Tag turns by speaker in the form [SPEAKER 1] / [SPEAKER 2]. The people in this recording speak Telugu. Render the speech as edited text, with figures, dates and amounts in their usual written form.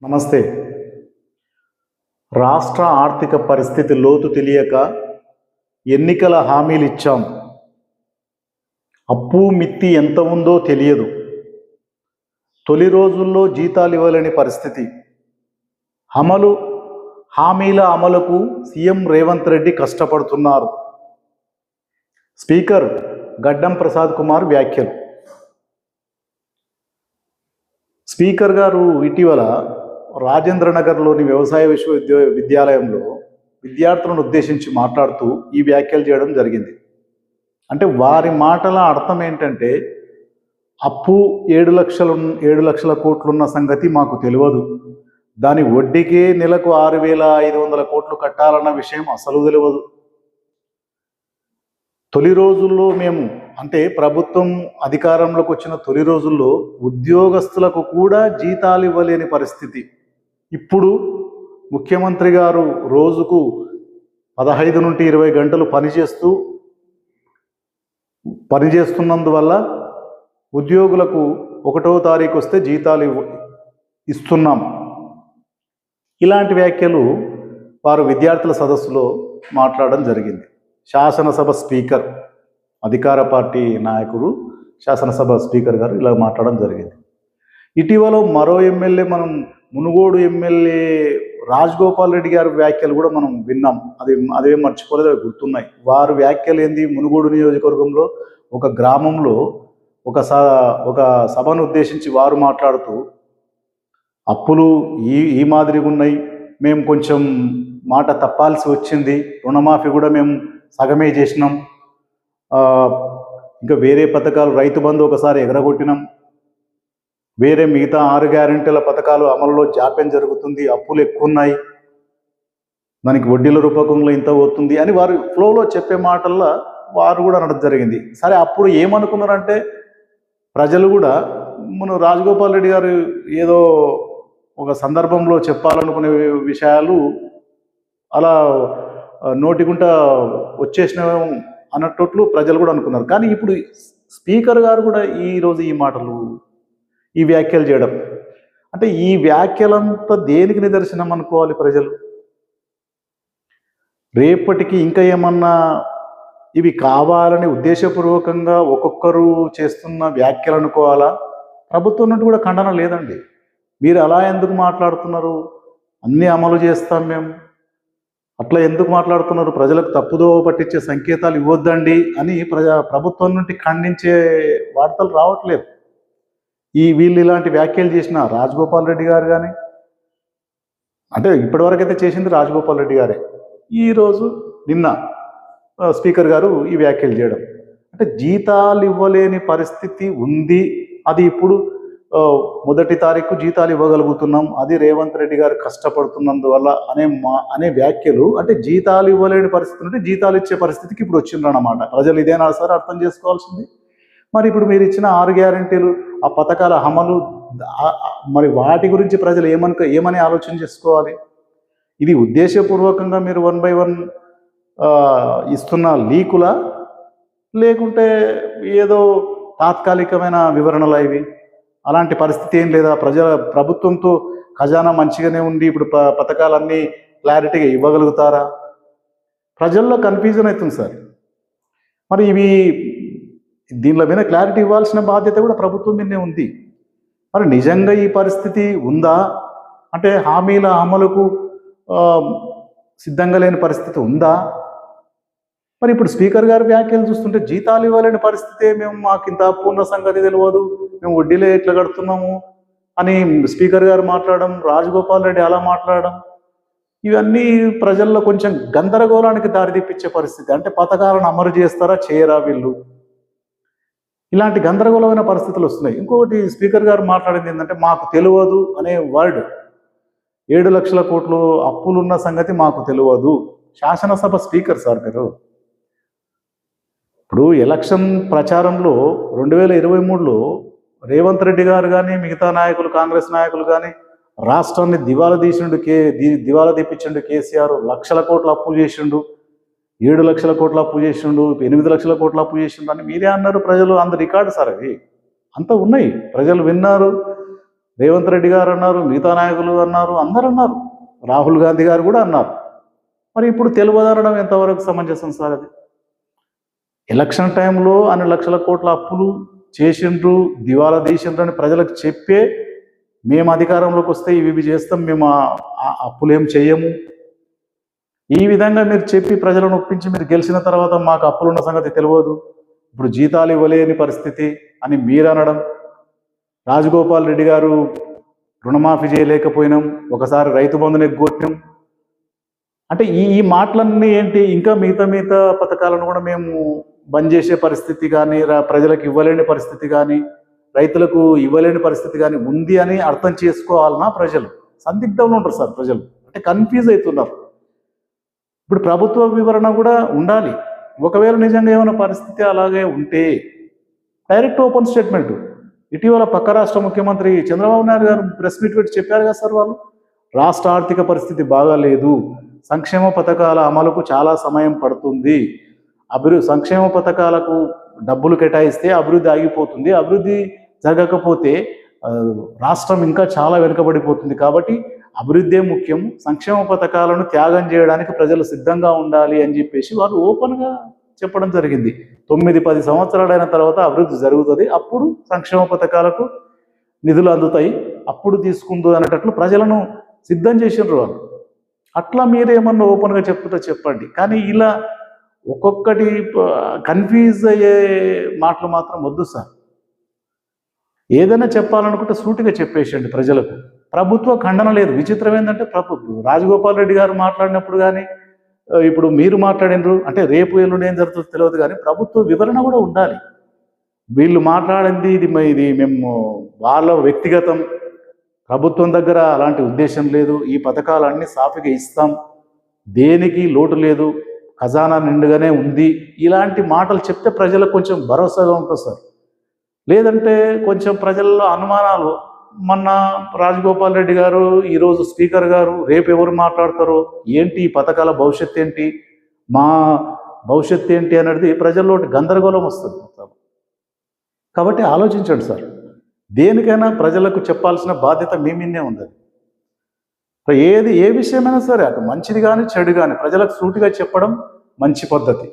[SPEAKER 1] నమస్తే. రాష్ట్ర ఆర్థిక పరిస్థితి లోతు తెలియక ఎన్నికల హామీలు ఇచ్చాం. అప్పు మిత్తి ఎంత ఉందో తెలియదు. తొలి రోజుల్లో జీతాలు ఇవ్వలేని పరిస్థితి. హామీల అమలుకు సీఎం రేవంత్ రెడ్డి కష్టపడుతున్నారు. స్పీకర్ గడ్డం ప్రసాద్ కుమార్ వ్యాఖ్యలు. స్పీకర్ గారు ఇటీవల రాజేంద్రనగర్లోని వ్యవసాయ విశ్వవిద్యాలయంలో విద్యార్థులను ఉద్దేశించి మాట్లాడుతూ ఈ వ్యాఖ్యలు చేయడం జరిగింది. అంటే వారి మాటల అర్థం ఏంటంటే, అప్పు 7 లక్షల కోట్లున్న సంగతి మాకు తెలియదు, దాని వడ్డీకే నెలకు 6,500 కోట్లు కట్టాలన్న విషయం అసలు తెలియదు. తొలి రోజుల్లో మేము అంటే ప్రభుత్వం అధికారంలోకి వచ్చిన తొలి రోజుల్లో ఉద్యోగస్తులకు కూడా జీతాలు ఇవ్వలేని పరిస్థితి. ఇప్పుడు ముఖ్యమంత్రి గారు రోజుకు 15 నుండి 20 గంటలు పనిచేస్తున్నందువల్ల ఉద్యోగులకు 1వ తారీఖు వస్తే జీతాలు ఇస్తున్నాం. ఇలాంటి వ్యాఖ్యలు వారు విద్యార్థుల సదస్సులో మాట్లాడడం జరిగింది. శాసనసభ స్పీకర్, అధికార పార్టీ నాయకుడు శాసనసభ స్పీకర్ గారు ఇలా మాట్లాడడం జరిగింది. ఇటీవల మరో ఎమ్మెల్యే, మనం మునుగోడు ఎమ్మెల్యే రాజగోపాల్ రెడ్డి గారి వ్యాఖ్యలు కూడా మనం విన్నాం. అదేం మర్చిపోలేదు, అవి గుర్తున్నాయి. వారు వ్యాఖ్యలు ఏంది, మునుగోడు నియోజకవర్గంలో ఒక గ్రామంలో ఒక సభను ఉద్దేశించి వారు మాట్లాడుతూ, అప్పులు ఈ మాదిరిగా ఉన్నాయి, మేము కొంచెం మాట తప్పాల్సి వచ్చింది, రుణమాఫీ కూడా మేము సగమే చేసినాం, ఇంకా వేరే పథకాలు రైతు బంధు ఒకసారి ఎగరగొట్టినాం, వేరే మిగతా 6 గ్యారెంటీల పథకాలు అమలులో జాప్యం జరుగుతుంది, అప్పులు ఎక్కువ ఉన్నాయి, దానికి వడ్డీల రూపకంలో ఇంత అవుతుంది అని వారు ఫ్లోలో చెప్పే మాటల్లో వారు కూడా అనడం జరిగింది. సరే, అప్పుడు ఏమనుకున్నారంటే ప్రజలు కూడా మన రాజగోపాల్ రెడ్డి గారు ఏదో ఒక సందర్భంలో చెప్పాలనుకునే విషయాలు అలా నోటిగుంట వచ్చేసిన అన్నట్లు ప్రజలు కూడా అనుకున్నారు. కానీ ఇప్పుడు స్పీకర్ గారు కూడా ఈరోజు ఈ వ్యాఖ్యలు చేయడం అంటే, ఈ వ్యాఖ్యలంతా దేనికి నిదర్శనం అనుకోవాలి ప్రజలు? రేపటికి ఇంకా ఏమన్నా ఇవి కావాలని ఉద్దేశపూర్వకంగా ఒక్కొక్కరు చేస్తున్న వ్యాఖ్యలు అనుకోవాలా? ప్రభుత్వం నుండి కూడా ఖండన లేదండి. మీరు అలా ఎందుకు మాట్లాడుతున్నారు? అన్నీ అమలు చేస్తాం మేము, అట్లా ఎందుకు మాట్లాడుతున్నారు? ప్రజలకు తప్పుదో పట్టించే సంకేతాలు ఇవ్వద్దండి అని ప్రభుత్వం నుండి ఖండించే వార్తలు రావట్లేదు. వీళ్ళు ఇలాంటి వ్యాఖ్యలు చేసిన రాజగోపాల్ రెడ్డి గారు కానీ, అంటే ఇప్పటివరకైతే చేసింది రాజగోపాల్ రెడ్డి గారే, నిన్న స్పీకర్ గారు ఈ వ్యాఖ్యలు చేయడం అంటే, జీతాలు ఇవ్వలేని పరిస్థితి ఉంది, అది ఇప్పుడు 1వ తారీఖు జీతాలు ఇవ్వగలుగుతున్నాం, అది రేవంత్ రెడ్డి గారు కష్టపడుతున్నందువల్ల అనే వ్యాఖ్యలు. అంటే జీతాలు ఇవ్వలేని పరిస్థితి అంటే జీతాలు ఇచ్చే పరిస్థితికి ఇప్పుడు వచ్చిండ్రన్నమాట. ప్రజలు ఇదేనా సార్ అర్థం చేసుకోవాల్సింది? మరి ఇప్పుడు మీరు ఇచ్చిన 6 గ్యారెంటీలు, ఆ పథకాల అమలు, మరి వాటి గురించి ప్రజలు ఏమని ఆలోచన చేసుకోవాలి? ఇది ఉద్దేశపూర్వకంగా మీరు 1 by 1 ఇస్తున్న లీకులా, లేకుంటే ఏదో తాత్కాలికమైన వివరణలా ఇవి? అలాంటి పరిస్థితి ఏం లేదా? ప్రభుత్వంతో ఖజానా మంచిగానే ఉండి ఇప్పుడు పథకాలన్నీ క్లారిటీగా ఇవ్వగలుగుతారా? ప్రజల్లో కన్ఫ్యూజన్ అవుతుంది సార్. మరి దీనిలో మీద క్లారిటీ ఇవ్వాల్సిన బాధ్యత కూడా ప్రభుత్వం మీదే ఉంది. మరి నిజంగా ఈ పరిస్థితి ఉందా? అంటే హామీల అమలుకు సిద్ధంగా లేని పరిస్థితి ఉందా? మరి ఇప్పుడు స్పీకర్ గారి వ్యాఖ్యలు చూస్తుంటే జీతాలు ఇవ్వలేని పరిస్థితే, మాకు ఇంత పూర్ణ సంగతి తెలియదు, మేము వడ్డీలే ఎట్లా కడుతున్నాము అని స్పీకర్ గారు మాట్లాడడం, రాజగోపాల్ రెడ్డి అలా మాట్లాడడం, ఇవన్నీ ప్రజల్లో కొంచెం గందరగోళానికి దారితీపించే పరిస్థితి. అంటే పథకాలను అమలు చేస్తారా, చేయరా వీళ్ళు? ఇలాంటి గందరగోళమైన పరిస్థితులు వస్తున్నాయి. ఇంకొకటి, స్పీకర్ గారు మాట్లాడింది ఏంటంటే, మాకు తెలియదు అనే వర్డ్. 7 లక్షల కోట్లు అప్పులున్న సంగతి మాకు తెలియదు. శాసనసభ స్పీకర్ సార్ మీరు. ఇప్పుడు ఎలక్షన్ ప్రచారంలో 2023లో రేవంత్ రెడ్డి గారు కానీ, మిగతా నాయకులు, కాంగ్రెస్ నాయకులు కానీ రాష్ట్రాన్ని దివాలా తీపించిండు కేసీఆర్, లక్షల కోట్ల అప్పు చేసిండు, 7 లక్షల కోట్ల అప్పు చేసిండు, 8 లక్షల కోట్ల అప్పు చేసిండు అని మీరే అన్నారు. ప్రజలు అంత రికార్డు సార్, అవి అంతా ఉన్నాయి, ప్రజలు విన్నారు. రేవంత్ రెడ్డి గారు అన్నారు, మిగతా నాయకులు అన్నారు, అందరు అన్నారు, రాహుల్ గాంధీ గారు కూడా అన్నారు. మరి ఇప్పుడు తెలియదనడం ఎంతవరకు సమంజసం సార్? అది ఎలక్షన్ టైంలో అన్ని లక్షల కోట్ల అప్పులు చేసిండ్రు, దివాలా తీసిండ్రు అని ప్రజలకు చెప్పే మేము అధికారంలోకి వస్తే ఇవి చేస్తాం, మేము అప్పులు ఏం చేయము, ఈ విధంగా మీరు చెప్పి ప్రజలను ఒప్పించి మీరు గెలిచిన తర్వాత మాకు అప్పులున్న సంగతి తెలియదు, ఇప్పుడు జీతాలు ఇవ్వలేని పరిస్థితి అని మీరు అనడం, రాజగోపాల్ రెడ్డి గారు రుణమాఫీ చేయలేకపోయినాం, ఒకసారి రైతు బంధుని ఎగ్గొట్టాం అంటే ఈ మాటలన్నీ ఏంటి? ఇంకా మిగతా పథకాలను కూడా మేము బంద్ చేసే పరిస్థితి కానీ, ప్రజలకు ఇవ్వలేని పరిస్థితి కానీ, రైతులకు ఇవ్వలేని పరిస్థితి కానీ ఉంది అని అర్థం చేసుకోవాలన్నా ప్రజలు? సందిగ్ధంలో ఉంటారు సార్ ప్రజలు, అంటే కన్ఫ్యూజ్ అవుతున్నారు. ఇప్పుడు ప్రభుత్వ వివరణ కూడా ఉండాలి. ఒకవేళ నిజంగా ఏమైనా పరిస్థితి అలాగే ఉంటే డైరెక్ట్ ఓపెన్ స్టేట్మెంట్. ఇటీవల పక్క రాష్ట్ర ముఖ్యమంత్రి చంద్రబాబు నాయుడు గారు ప్రెస్ మీట్ పెట్టి చెప్పారు కదా సార్, వాళ్ళు రాష్ట్ర ఆర్థిక పరిస్థితి బాగాలేదు, సంక్షేమ పథకాల అమలుకు చాలా సమయం పడుతుంది, సంక్షేమ పథకాలకు డబ్బులు కేటాయిస్తే అభివృద్ధి ఆగిపోతుంది, అభివృద్ధి జరగకపోతే రాష్ట్రం ఇంకా చాలా వెనుకబడిపోతుంది, కాబట్టి అభివృద్ధే ముఖ్యం, సంక్షేమ పథకాలను త్యాగం చేయడానికి ప్రజలు సిద్ధంగా ఉండాలి అని చెప్పేసి వాళ్ళు ఓపెన్గా చెప్పడం జరిగింది. 9-10 సంవత్సరాలైన తర్వాత అభివృద్ధి జరుగుతుంది, అప్పుడు సంక్షేమ పథకాలకు నిధులు అందుతాయి, అప్పుడు తీసుకుందు అనేటట్లు ప్రజలను సిద్ధం చేసినారు వాళ్ళు. అట్లా మీరేమన్నా ఓపెన్గా చెప్తుంటే చెప్పండి, కానీ ఇలా ఒక్కొక్కటి కన్ఫ్యూజ్ అయ్యే మాటలు మాత్రం వద్దు సార్. ఏదైనా చెప్పాలనుకుంటే సూటిగా చెప్పేసండి ప్రజలకు. ప్రభుత్వ ఖండన లేదు. విచిత్రం ఏంటంటే రాజగోపాల్ రెడ్డి గారు మాట్లాడినప్పుడు కానీ, ఇప్పుడు మీరు మాట్లాడినరు అంటే రేపు ఎల్లుండి ఏం జరుగుతుందో తెలియదు, కానీ ప్రభుత్వ వివరణ కూడా ఉండాలి. వీళ్ళు మాట్లాడింది ఇది మేము వాళ్ళ వ్యక్తిగతం, ప్రభుత్వం దగ్గర అలాంటి ఉద్దేశం లేదు, ఈ పథకాలన్నీ సాఫీగా ఇస్తాం, దేనికి లోటు లేదు, ఖజానా నిండుగానే ఉంది, ఇలాంటి మాటలు చెప్తే ప్రజలకు కొంచెం భరోసాగా ఉంటుంది సార్. లేదంటే కొంచెం ప్రజల్లో అనుమానాలు, మొన్న రాజగోపాల్ రెడ్డి గారు, ఈరోజు స్పీకర్ గారు, రేపు ఎవరు మాట్లాడతారో ఏంటి, ఈ పథకాల భవిష్యత్తు ఏంటి, మా భవిష్యత్తు ఏంటి అనేది ప్రజల్లో గందరగోళం వస్తుంది. కాబట్టి ఆలోచించండి సార్, దేనికైనా ప్రజలకు చెప్పాల్సిన బాధ్యత మీ మీదే ఉంది. ఏ విషయమైనా సరే, అటు మంచిది కానీ చెడు కానీ ప్రజలకు సూటిగా చెప్పడం మంచి పద్ధతి.